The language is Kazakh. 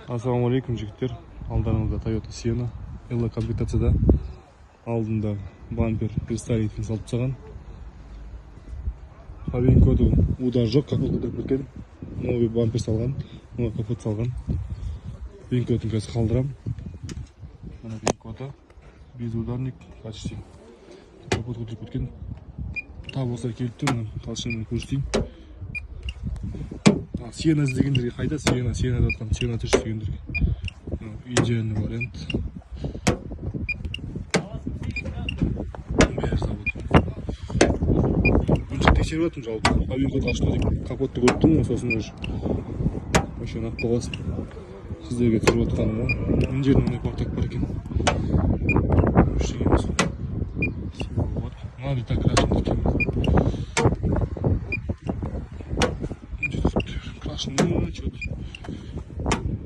Ассалаумалейкум жігіттер, алдарыңызда Toyota Sienna L комплектацияда, алдында бампер представителін салып тастаған. Кабин коду удар жоқ, капот көтеріп кеткен. Новый бампер салған, новый капот салған. Кабин кодын қазір қалдырам. Мына кабин коды, безударник, почти. Капот көтеріп кеткен. Тап болса келіп тұр, талшынмен көрсетейін. Sienna іздегендерге қайда? Sienna жатқан, Sienna түш дегендерге. Идеальный вариант. Бәрі завод. Бұнша тексеріп жатырмын жалпы. Кабин код ашты деп капотты көрттім, сосын уже машина қаласын. Сіздерге түсіріп жатқаным ғой. Мына жерде мындай портак бар екен. Ештеңе емес. Символ бар. Надо так крашен екен. Крашен, что-то.